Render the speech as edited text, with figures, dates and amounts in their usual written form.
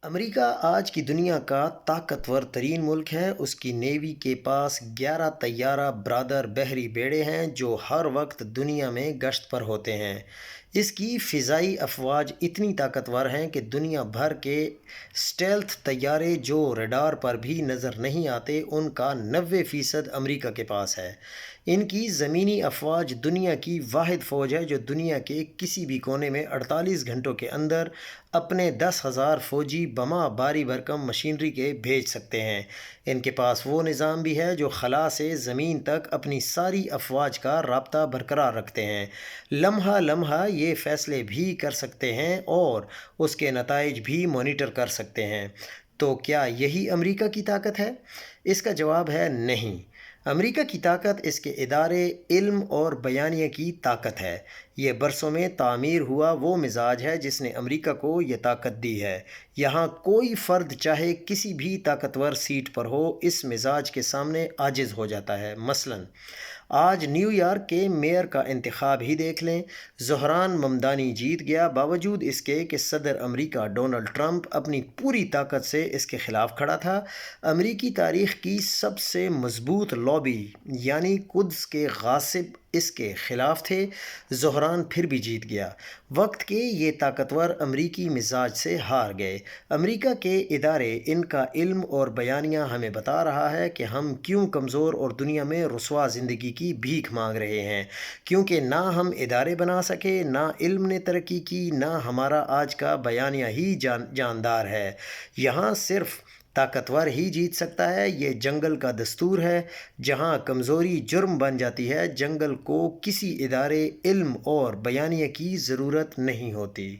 امریکہ آج کی دنیا کا طاقتور ترین ملک ہے۔ اس کی نیوی کے پاس 11 طیارہ بردار بحری بیڑے ہیں جو ہر وقت دنیا میں گشت پر ہوتے ہیں۔ اس کی فضائی افواج اتنی طاقتور ہیں کہ دنیا بھر کے اسٹیلتھ طیارے جو ریڈار پر بھی نظر نہیں آتے ان کا 90% امریکہ کے پاس ہے۔ ان کی زمینی افواج دنیا کی واحد فوج ہے جو دنیا کے کسی بھی کونے میں 48 گھنٹوں کے اندر اپنے 10,000 فوجی بمہ باری بھرکم مشینری کے بھیج سکتے ہیں۔ ان کے پاس وہ نظام بھی ہے جو خلا سے زمین تک اپنی ساری افواج کا رابطہ برقرار رکھتے ہیں، لمحہ لمحہ یہ فیصلے بھی کر سکتے ہیں اور اس کے نتائج بھی مانیٹر کر سکتے ہیں۔ تو کیا یہی امریکہ کی طاقت ہے؟ اس کا جواب ہے نہیں۔ امریکہ کی طاقت اس کے ادارے، علم اور بیانیے کی طاقت ہے۔ یہ برسوں میں تعمیر ہوا وہ مزاج ہے جس نے امریکہ کو یہ طاقت دی ہے۔ یہاں کوئی فرد چاہے کسی بھی طاقتور سیٹ پر ہو، اس مزاج کے سامنے عاجز ہو جاتا ہے۔ مثلاً آج نیو یارک کے میئر کا انتخاب ہی دیکھ لیں۔ زہران ممدانی جیت گیا، باوجود اس کے کہ صدر امریکہ ڈونلڈ ٹرمپ اپنی پوری طاقت سے اس کے خلاف کھڑا تھا۔ امریکی تاریخ کی سب سے مضبوط لابی یعنی قدس کے غاصب اس کے خلاف تھے۔ زہران پھر بھی جیت گیا۔ وقت کے یہ طاقتور امریکی مزاج سے ہار گئے۔ امریکہ کے ادارے، ان کا علم اور بیانیہ ہمیں بتا رہا ہے کہ ہم کیوں کمزور اور دنیا میں رسوا زندگی کی بھیک مانگ رہے ہیں، کیونکہ نہ ہم ادارے بنا سکے، نہ علم نے ترقی کی، نہ ہمارا آج کا بیانیہ ہی جاندار ہے۔ یہاں صرف طاقتور ہی جیت سکتا ہے۔ یہ جنگل کا دستور ہے۔ جہاں کمزوری جرم بن جاتی ہے، جنگل کو کسی ادارے، علم اور بیانیے کی ضرورت نہیں ہوتی۔